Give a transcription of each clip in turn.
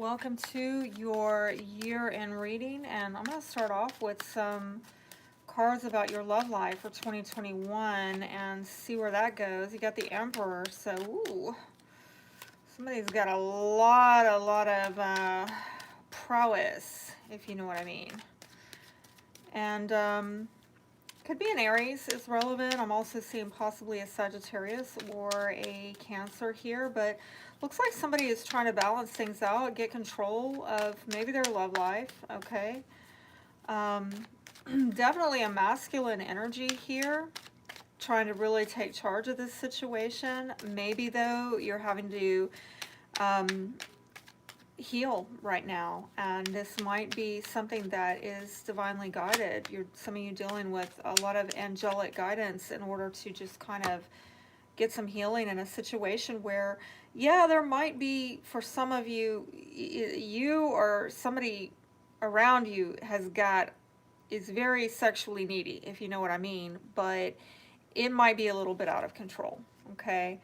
welcome to your year-end reading, and I'm going to start off with some cards about your love life for 2021 and see where that goes. You got the Emperor, so ooh, somebody's got a lot of prowess, if you know what I mean. And could be an Aries is relevant. I'm also seeing possibly a Sagittarius or a Cancer here, but looks like somebody is trying to balance things out, get control of maybe their love life, okay? Definitely a masculine energy here, trying to really take charge of this situation. Maybe, though, you're having to heal right now, and this might be something that is divinely guided. Some of you dealing with a lot of angelic guidance in order to just kind of get some healing in a situation where, yeah, there might be, for some of you, you or somebody around you is very sexually needy, if you know what I mean, but it might be a little bit out of control, okay?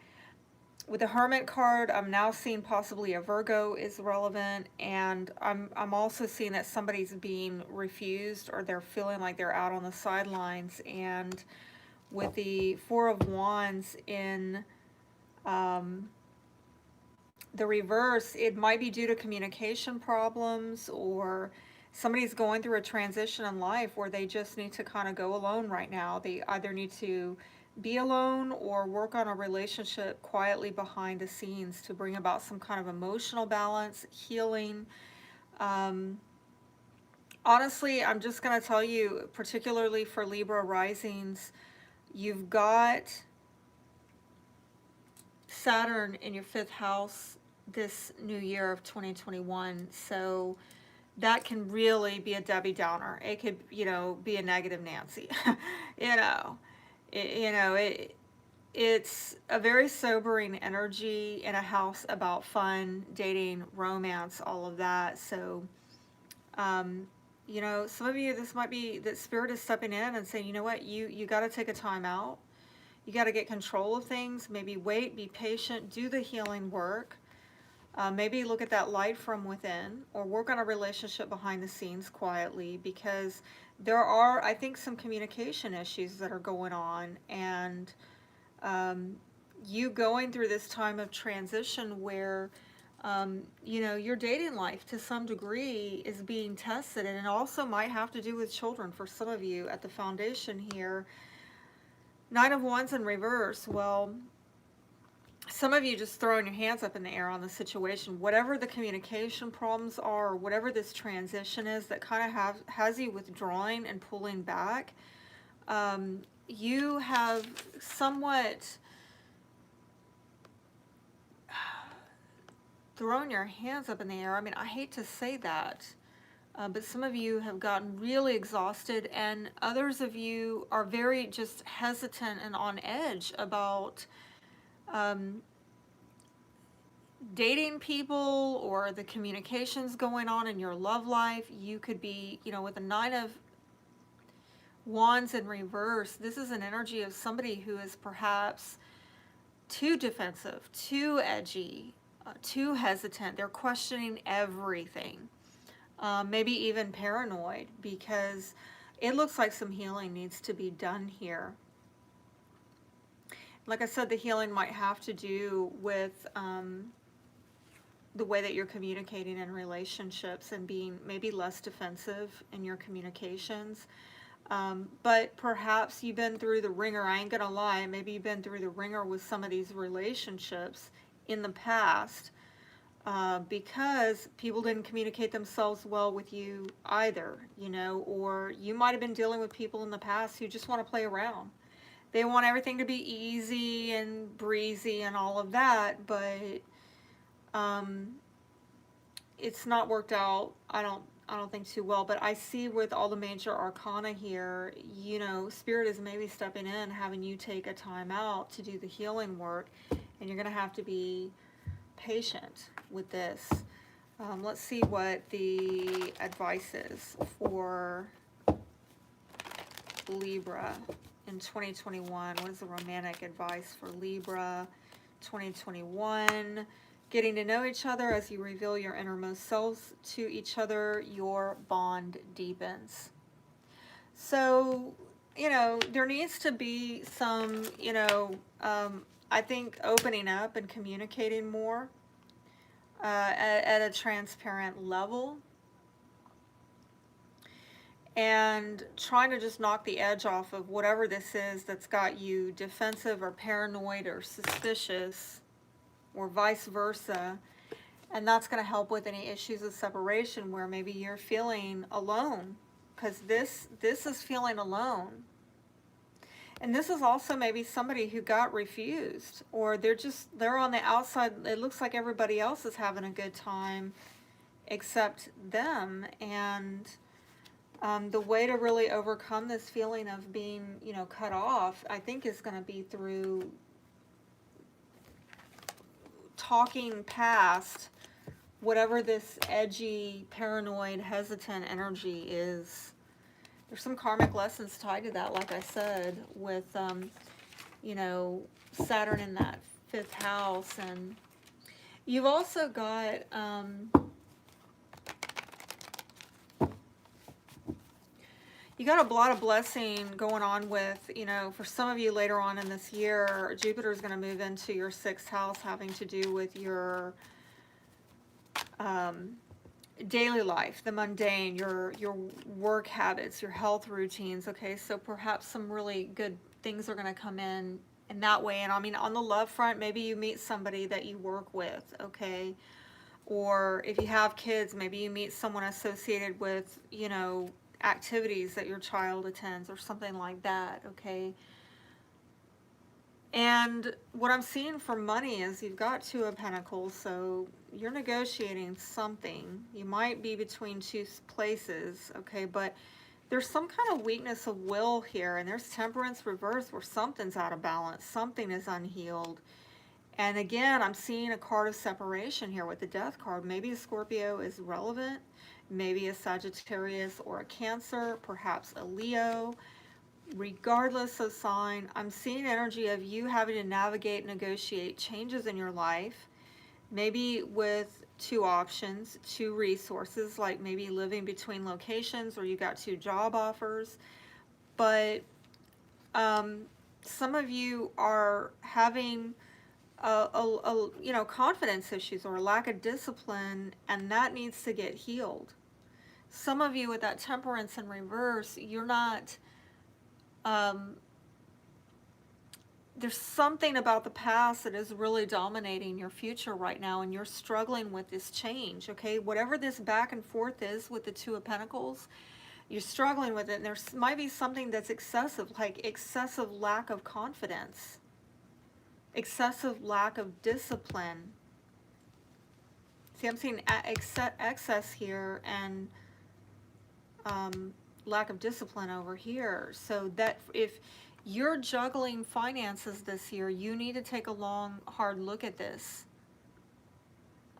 With the Hermit card, I'm now seeing possibly a Virgo is relevant, and I'm also seeing that somebody's being refused, or they're feeling like they're out on the sidelines. And with the Four of Wands in the reverse, it might be due to communication problems, or somebody's going through a transition in life where they just need to kind of go alone right now. They either need to be alone or work on a relationship quietly behind the scenes to bring about some kind of emotional balance, healing. Honestly, I'm just going to tell you, particularly for Libra risings, you've got Saturn in your 5th house this new year of 2021. So that can really be a Debbie Downer. It could, be a negative Nancy. It's a very sobering energy in a house about fun, dating, romance, all of that. So, some of you, this might be that Spirit is stepping in and saying, you know what, you got to take a time out. You got to get control of things. Maybe wait, be patient, do the healing work. Maybe look at that light from within, or work on a relationship behind the scenes quietly, because there are, I think, some communication issues that are going on, and you going through this time of transition where your dating life to some degree is being tested, and it also might have to do with children for some of you at the foundation here. Nine of Wands in reverse. Well, some of you just throwing your hands up in the air on the situation. Whatever the communication problems are, or whatever this transition is that kind of has you withdrawing and pulling back, you have somewhat thrown your hands up in the air. I mean, I hate to say that, but some of you have gotten really exhausted, and others of you are very just hesitant and on edge about dating people, or the communications going on in your love life. You could be, with the Nine of Wands in reverse, this is an energy of somebody who is perhaps too defensive, too edgy, too hesitant. They're questioning everything. Maybe even paranoid, because it looks like some healing needs to be done here. Like I said, the healing might have to do with the way that you're communicating in relationships, and being maybe less defensive in your communications. But perhaps you've been through the ringer. I ain't gonna lie, maybe you've been through the ringer with some of these relationships in the past, because people didn't communicate themselves well with you either, or you might have been dealing with people in the past who just want to play around. They want everything to be easy and breezy and all of that, but it's not worked out, I don't think, too well. But I see with all the major arcana here, Spirit is maybe stepping in, having you take a time out to do the healing work, and you're going to have to be patient with this. Let's see what the advice is for Libra in 2021. What is the romantic advice for Libra 2021? Getting to know each other as you reveal your innermost selves to each other, your bond deepens. So, there needs to be some, I think opening up and communicating more at a transparent level, and trying to just knock the edge off of whatever this is that's got you defensive or paranoid or suspicious, or vice versa. And that's going to help with any issues of separation where maybe you're feeling alone, because this is feeling alone. And this is also maybe somebody who got refused, or they're on the outside. It looks like everybody else is having a good time except them. And the way to really overcome this feeling of being, cut off, I think, is going to be through talking past whatever this edgy, paranoid, hesitant energy is. There's some karmic lessons tied to that, like I said, with, Saturn in that 5th house. And you've also got, you got a lot of blessing going on with, for some of you later on in this year, Jupiter is going to move into your 6th house, having to do with your daily life, the mundane, your work habits, your health routines. Okay, so perhaps some really good things are going to come in that way. And I mean, on the love front, maybe you meet somebody that you work with, okay, or if you have kids, maybe you meet someone associated with, activities that your child attends or something like that, okay. And what I'm seeing for money is you've got 2 of Pentacles, so you're negotiating something. You might be between 2 places, okay, but there's some kind of weakness of will here, and there's Temperance reversed where something's out of balance, something is unhealed. And again, I'm seeing a card of separation here with the Death card. Maybe a Scorpio is relevant, maybe a Sagittarius or a Cancer, perhaps a Leo. Regardless of sign, I'm seeing energy of you having to navigate, negotiate changes in your life, maybe with 2 options, 2 resources, like maybe living between locations, or you got 2 job offers. But some of you are having confidence issues or a lack of discipline, and that needs to get healed. Some of you with that Temperance in reverse, you're not, there's something about the past that is really dominating your future right now, and you're struggling with this change, okay? Whatever this back and forth is with the 2 of Pentacles, you're struggling with it, and there might be something that's excessive, like excessive lack of confidence, excessive lack of discipline. See, I'm seeing excess here, and lack of discipline over here. So that if you're juggling finances this year, you need to take a long, hard look at this.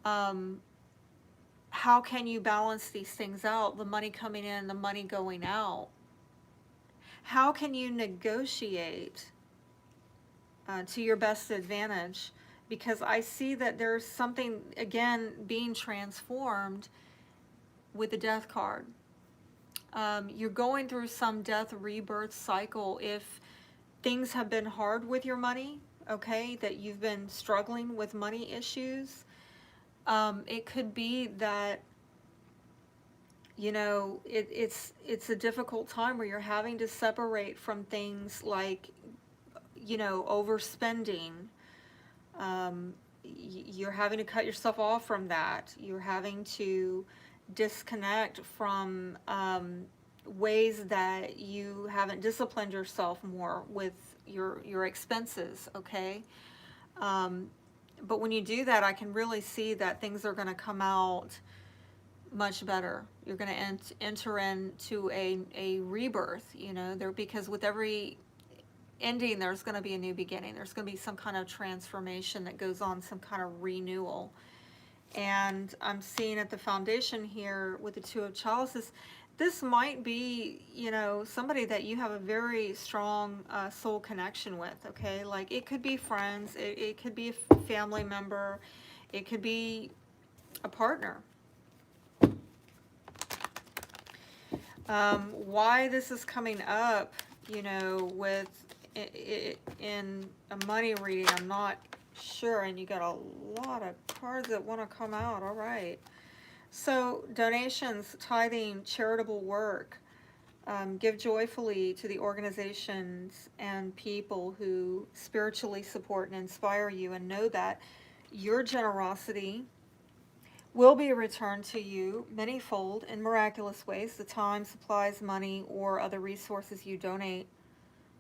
How can you balance these things out? The money coming in, the money going out. How can you negotiate to your best advantage? Because I see that there's something, again, being transformed with the Death card. You're going through some death rebirth cycle if things have been hard with your money, okay, that you've been struggling with money issues. It could be that, it's a difficult time where you're having to separate from things like, overspending. You're having to cut yourself off from that. You're having to disconnect from ways that you haven't disciplined yourself more with your expenses, okay? But when you do that, I can really see that things are going to come out much better. You're going to enter into a rebirth, because with every ending, there's going to be a new beginning. There's going to be some kind of transformation that goes on, some kind of renewal. And I'm seeing at the foundation here with the 2 of Chalices, this might be, somebody that you have a very strong soul connection with, okay? Like, it could be friends, it could be a family member, It could be a partner. Why this is coming up, you know, with in a money reading, I'm not sure. And you got a lot of cards that want to come out. All right. So donations, tithing, charitable work. Give joyfully to the organizations and people who spiritually support and inspire you, and know that your generosity will be returned to you manyfold in miraculous ways. The time, supplies, money, or other resources you donate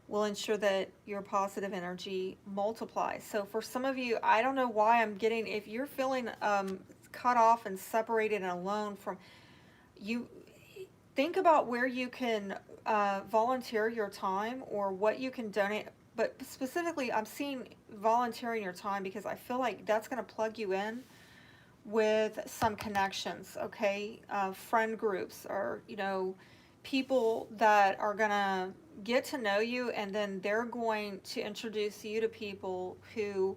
will ensure that your positive energy multiplies. So for some of you, I don't know why I'm getting, if you're feeling cut off and separated and alone from you, think about where you can volunteer your time or what you can donate. But specifically, I'm seeing volunteering your time because I feel like that's going to plug you in with some connections, okay? Friend groups, or, you know, people that are going to get to know you, and then they're going to introduce you to people who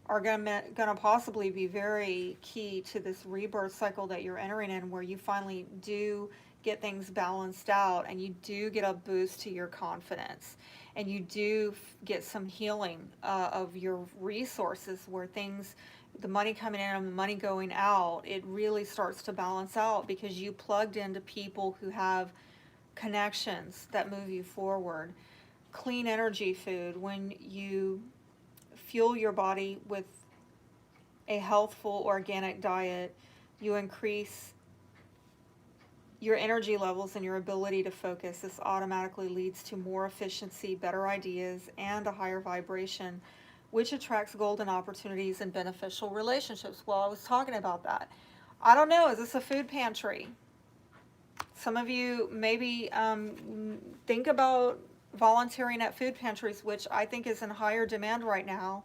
are going to possibly be very key to this rebirth cycle that you're entering in, where you finally do get things balanced out, and you do get a boost to your confidence, and you do get some healing of your resources, where things, the money coming in and the money going out, it really starts to balance out because you plugged into people who have connections that move you forward. Clean energy food, when you fuel your body with a healthful organic diet, you increase your energy levels and your ability to focus. This automatically leads to more efficiency, better ideas, and a higher vibration, which attracts golden opportunities and beneficial relationships. Well, I was talking about that. I don't know, is this a food pantry? Some of you maybe think about volunteering at food pantries, which I think is in higher demand right now,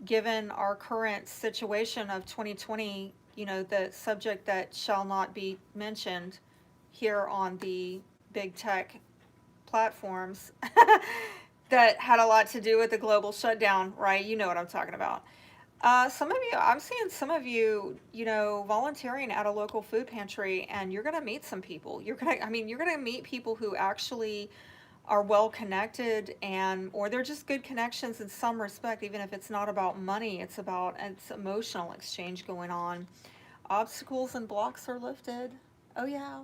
given our current situation of 2020, you know, the subject that shall not be mentioned here on the big tech platforms that had a lot to do with the global shutdown, right? You know what I'm talking about. Some of you, I'm seeing some of you, you know, volunteering at a local food pantry, and you're going to meet some people. You're going to, you're going to meet people who actually are well connected, and, or they're just good connections in some respect, even if it's not about money, it's emotional exchange going on. Obstacles and blocks are lifted. Oh yeah.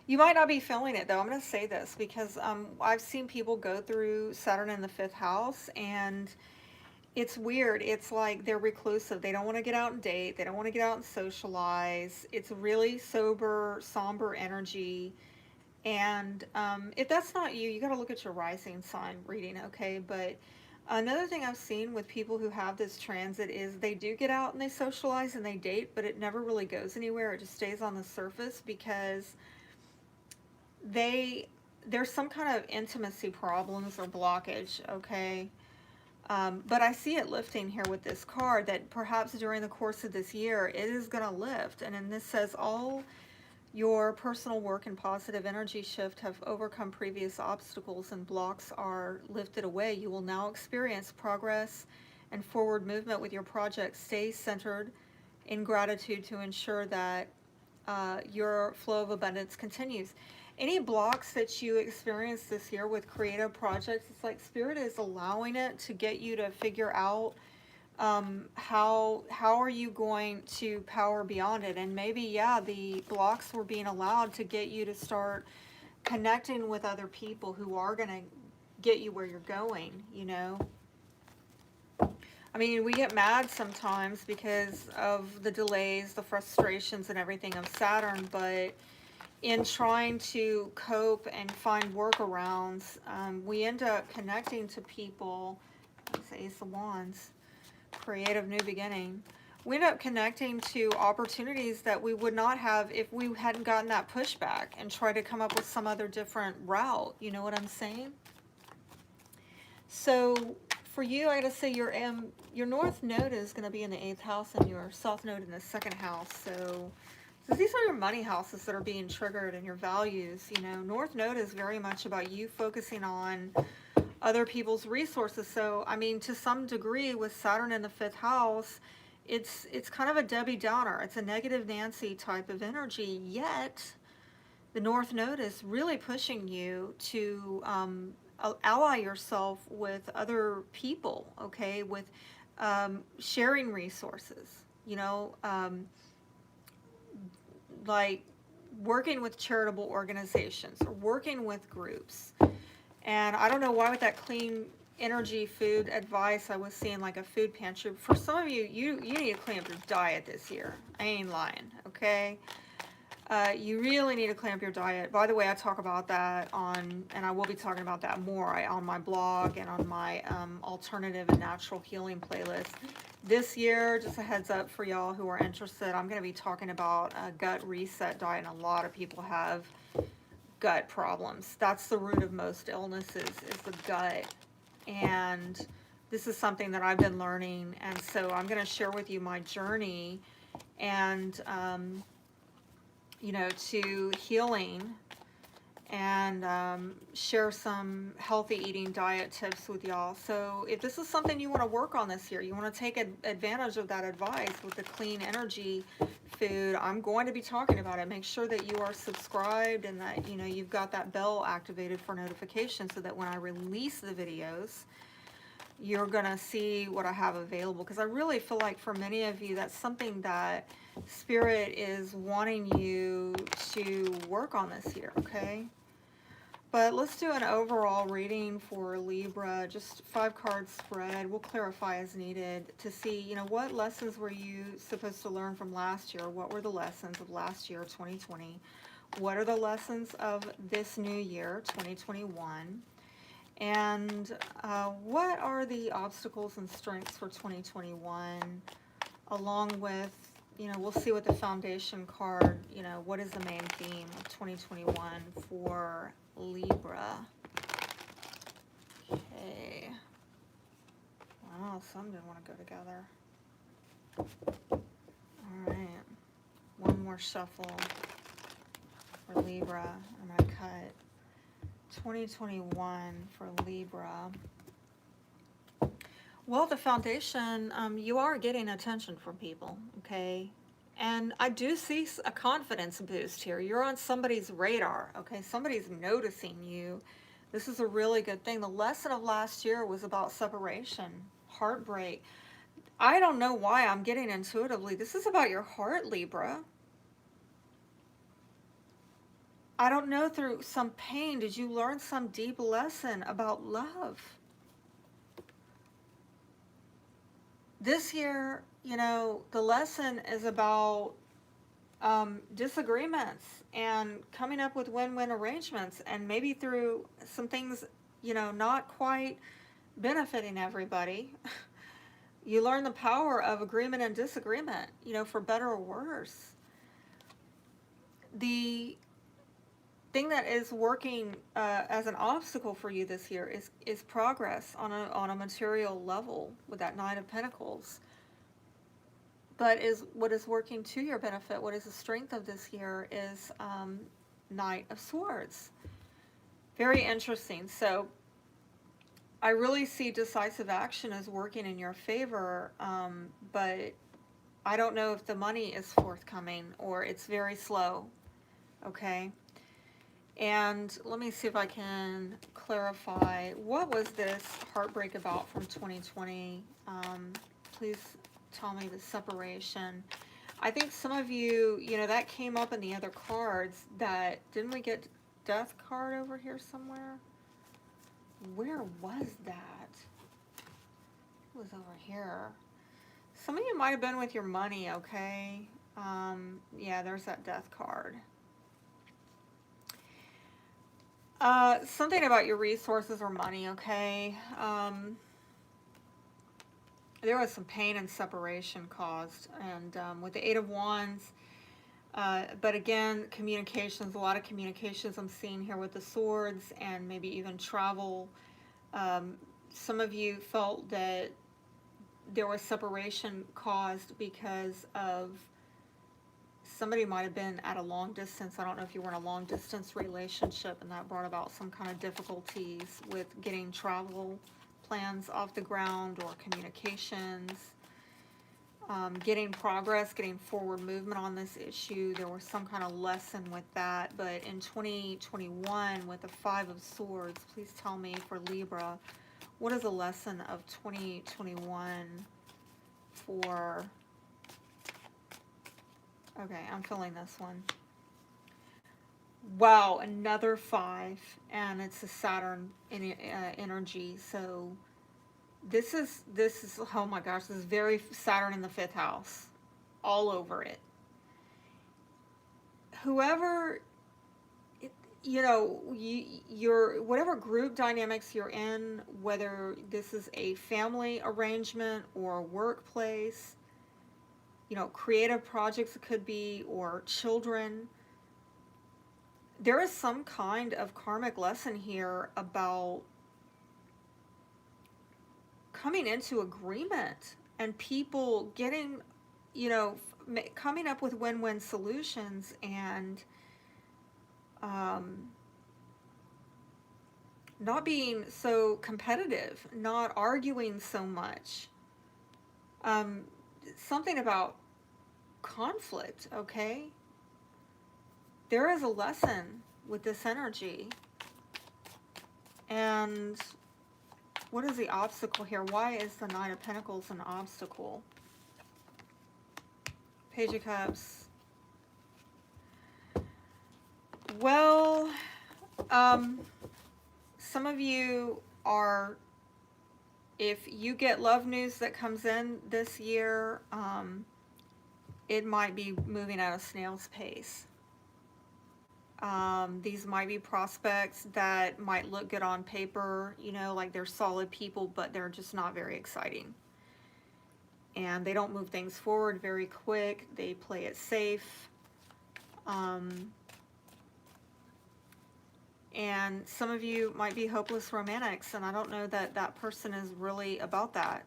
You might not be feeling it though. I'm going to say this because I've seen people go through Saturn in the 5th house, and it's weird. It's like they're reclusive. They don't want to get out and date. They don't want to get out and socialize. It's really sober, somber energy. And if that's not you, you got to look at your rising sign reading, okay? But another thing I've seen with people who have this transit is they do get out and they socialize and they date, but it never really goes anywhere. It just stays on the surface because there's some kind of intimacy problems or blockage, okay? But I see it lifting here with this card, that perhaps during the course of this year, it is going to lift. And then this says, all your personal work and positive energy shift have overcome previous obstacles, and blocks are lifted away. You will now experience progress and forward movement with your project. Stay centered in gratitude to ensure that your flow of abundance continues. Any blocks that you experience this year with creative projects, it's like Spirit is allowing it to get you to figure out how are you going to power beyond it. And maybe, yeah, the blocks were being allowed to get you to start connecting with other people who are going to get you where you're going, you know. I mean, we get mad sometimes because of the delays, the frustrations and everything of Saturn, but in trying to cope and find workarounds, we end up connecting to people. Let's say Ace of Wands, creative new beginning. We end up connecting to opportunities that we would not have if we hadn't gotten that pushback and tried to come up with some other different route. You know what I'm saying? So for you, I gotta say your North Node is gonna be in the 8th house and your South Node in the 2nd house. So these are your money houses that are being triggered, and your values. You know, North Node is very much about you focusing on other people's resources. So, I mean, to some degree with Saturn in the 5th house, it's kind of a Debbie Downer. It's a negative Nancy type of energy, yet the North Node is really pushing you to ally yourself with other people, okay, with sharing resources, you know, like working with charitable organizations or working with groups. And I don't know why with that clean energy food advice I was seeing like a food pantry. For some of you, you need to clean up your diet this year. I ain't lying, okay? You really need to clean up your diet. By the way, I talk about that on, and I will be talking about that more on my blog and on my alternative and natural healing playlist. This year, just a heads up for y'all who are interested, I'm going to be talking about a gut reset diet, and a lot of people have gut problems. That's the root of most illnesses, is the gut. And this is something that I've been learning, and so I'm going to share with you my journey and you know, to healing, and share some healthy eating diet tips with y'all. So if this is something you want to work on this year, you want to take advantage of that advice with the clean energy food, I'm going to be talking about it. Make sure that you are subscribed and that, you know, you've got that bell activated for notifications so that when I release the videos, you're going to see what I have available. Because I really feel like for many of you, that's something that Spirit is wanting you to work on this year, okay? But let's do an overall reading for Libra, just 5-card spread. We'll clarify as needed to see, you know, what lessons were you supposed to learn from last year? What were the lessons of last year, 2020? What are the lessons of this new year, 2021? And what are the obstacles and strengths for 2021, along with, you know, we'll see what the foundation card, you know, what is the main theme of 2021 for Libra. Okay. Wow, some didn't want to go together. All right. One more shuffle for Libra, and I cut 2021 for Libra. Well, the foundation, you are getting attention from people, okay? And I do see a confidence boost here. You're on somebody's radar, okay? Somebody's noticing you. This is a really good thing. The lesson of last year was about separation, heartbreak. I don't know why I'm getting intuitively. This is about your heart, Libra. I don't know, through some pain, did you learn some deep lesson about love? This year, you know, the lesson is about disagreements and coming up with win-win arrangements, and maybe through some things, you know, not quite benefiting everybody. You learn the power of agreement and disagreement, you know, for better or worse. The thing that is working as an obstacle for you this year is progress on a material level with that Knight of Pentacles. But what is working to your benefit, what is the strength of this year, is Knight of Swords. Very interesting. So I really see decisive action as working in your favor, but I don't know if the money is forthcoming or it's very slow, okay? And let me see if I can clarify, what was this heartbreak about from 2020? Please tell me the separation. I think some of you, you know, that came up in the other cards. That, didn't we get Death card over here somewhere? Where was that? It was over here. Some of you might have been with your money, okay? Yeah, there's that Death card. Something about your resources or money, okay? There was some pain and separation caused, and with the Eight of Wands, but again, communications, a lot of communications I'm seeing here with the swords, and maybe even travel. Some of you felt that there was separation caused because of somebody might have been at a long distance. I don't know if you were in a long distance relationship, and that brought about some kind of difficulties with getting travel plans off the ground or communications. getting progress, getting forward movement on this issue. There was some kind of lesson with that, but in 2021 with the Five of Swords, please tell me for Libra, what is the lesson of 2021 for, okay, I'm feeling this one. Wow, another 5, and it's a Saturn energy, so this is, oh my gosh, this is very Saturn in the 5th house, all over it. Whoever, you know, you're, whatever group dynamics you're in, whether this is a family arrangement or workplace, you know, creative projects it could be, or children, there is some kind of karmic lesson here about coming into agreement and people getting, you know, coming up with win-win solutions, and not being so competitive, not arguing so much. Something about conflict, okay? There is a lesson with this energy. And what is the obstacle here? Why is the Nine of Pentacles an obstacle? Page of Cups. Well, some of you are, if you get love news that comes in this year, it might be moving at a snail's pace. These might be prospects that might look good on paper, you know, like they're solid people, but they're just not very exciting. And they don't move things forward very quick. They play it safe. And some of you might be hopeless romantics, and I don't know that that person is really about that.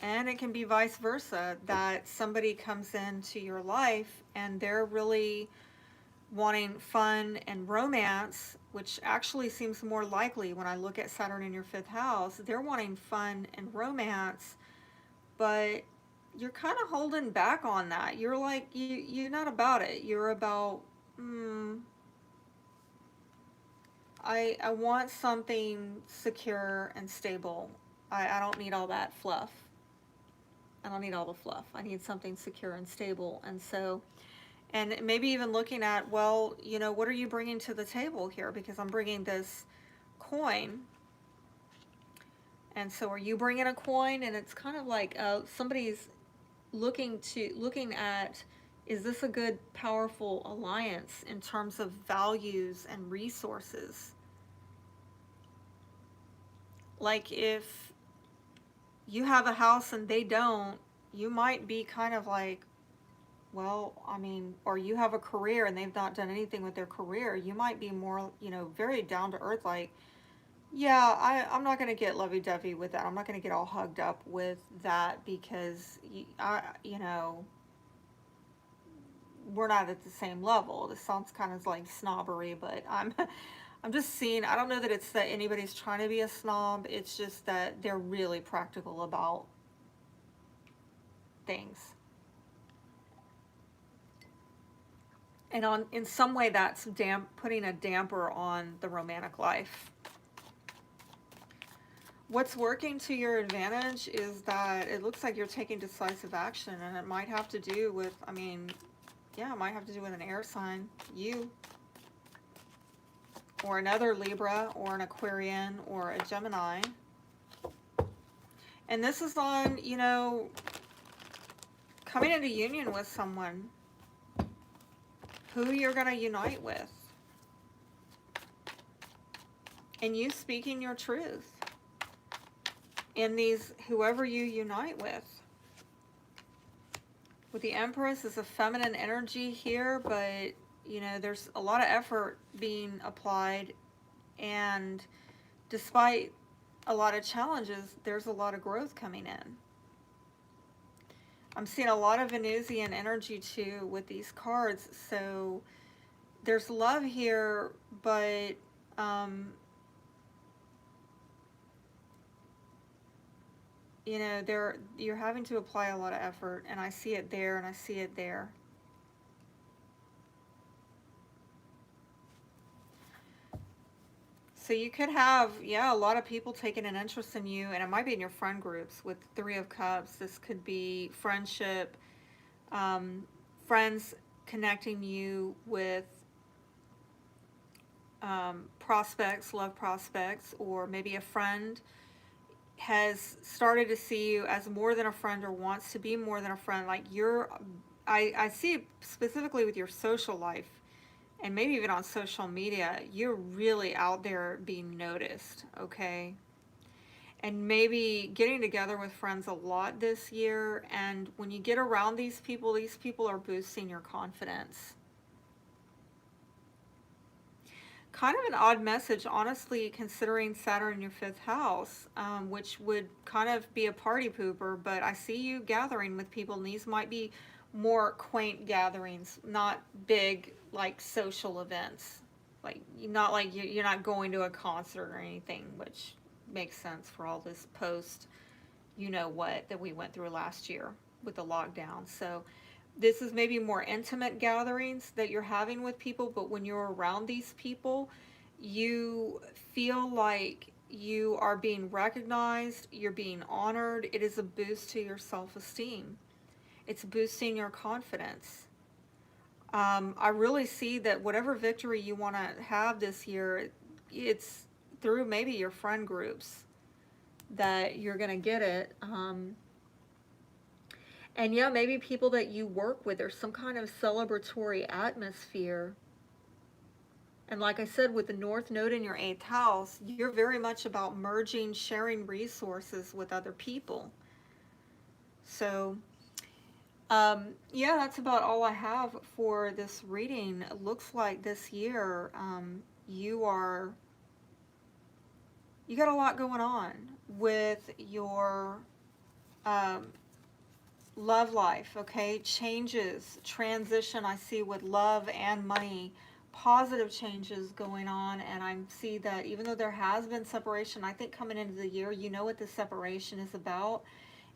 And it can be vice versa, that somebody comes into your life and they're really wanting fun and romance, which actually seems more likely when I look at Saturn in your 5th house. They're wanting fun and romance, but you're kind of holding back on that. You're like, you're not about it. You're about, I want something secure and stable. I don't need all that fluff. I don't need all the fluff. I need something secure and stable. And so, and maybe even looking at, well, you know, what are you bringing to the table here? Because I'm bringing this coin. And so are you bringing a coin? And it's kind of like somebody's looking at, is this a good, powerful alliance in terms of values and resources? Like if you have a house and they don't, you might be kind of like, well, I mean, or you have a career and they've not done anything with their career, you might be more, you know, very down to earth, like, yeah, I'm not going to get lovey-dovey with that. I'm not going to get all hugged up with that because, you know, we're not at the same level. This sounds kind of like snobbery, but I'm just seeing, I don't know that it's that anybody's trying to be a snob. It's just that they're really practical about things. And in some way that's putting a damper on the romantic life. What's working to your advantage is that it looks like you're taking decisive action, and it might have to do with, I mean, yeah, it might have to do with an air sign, you, or another Libra, or an Aquarian, or a Gemini. And this is on, you know, coming into union with someone who you're going to unite with. And you speaking your truth in these, whoever you unite with. With the Empress is a feminine energy here, but, you know, there's a lot of effort being applied, and despite a lot of challenges, there's a lot of growth coming in. I'm seeing a lot of Venusian energy too with these cards, so there's love here, but you know, you're having to apply a lot of effort, and I see it there and I see it there. So you could have, yeah, a lot of people taking an interest in you, and it might be in your friend groups with Three of Cups. This could be friendship, um, friends connecting you with prospects, love prospects, or maybe a friend has started to see you as more than a friend or wants to be more than a friend. Like I see it specifically with your social life and maybe even on social media, you're really out there being noticed, okay? And maybe getting together with friends a lot this year. And when you get around these people are boosting your confidence. Kind of an odd message, honestly, considering Saturn in your fifth house, which would kind of be a party pooper, but I see you gathering with people, and these might be more quaint gatherings, not big, like, social events. Like, not like you're not going to a concert or anything, which makes sense for all this post, you know what, that we went through last year with the lockdown. So this is maybe more intimate gatherings that you're having with people, but when you're around these people, you feel like you are being recognized, you're being honored. It is a boost to your self-esteem. It's boosting your confidence. I really see that whatever victory you want to have this year, it's through maybe your friend groups that you're going to get it. And yeah, maybe people that you work with, there's some kind of celebratory atmosphere. And like I said, with the North Node in your eighth house, you're very much about merging, sharing resources with other people. So, yeah, that's about all I have for this reading. It looks like this year, you are, you got a lot going on with your, um, love life, okay? Changes, transition, I see with love and money, positive changes going on. And I see that even though there has been separation, I think coming into the year, you know what the separation is about.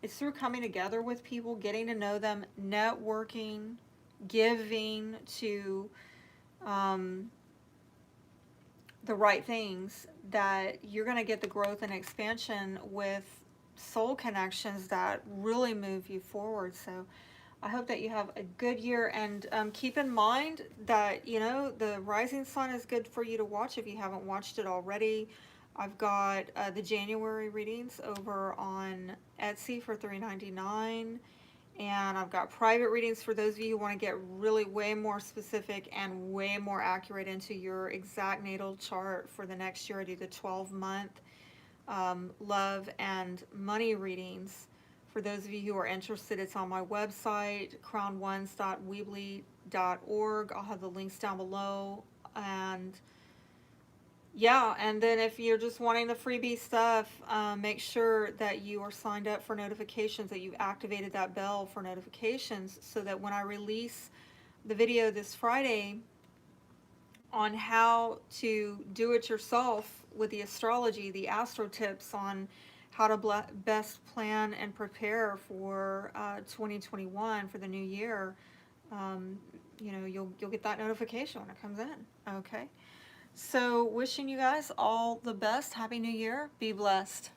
It's through coming together with people, getting to know them, networking, giving to um, the right things, that you're going to get the growth and expansion with soul connections that really move you forward. So I hope that you have a good year, and keep in mind that, you know, the rising sun is good for you to watch if you haven't watched it already. I've got the January readings over on Etsy for $3.99. And I've got private readings for those of you who want to get really way more specific and way more accurate into your exact natal chart for the next year. I do the 12-month love and money readings. For those of you who are interested, it's on my website, crownones.weebly.org. I'll have the links down below. And yeah, and then if you're just wanting the freebie stuff, make sure that you are signed up for notifications, that you've activated that bell for notifications, so that when I release the video this Friday on how to do it yourself with the astrology, the astro tips on how to best plan and prepare for 2021 for the new year, you know, you'll get that notification when it comes in. Okay. So wishing you guys all the best. Happy New Year. Be blessed.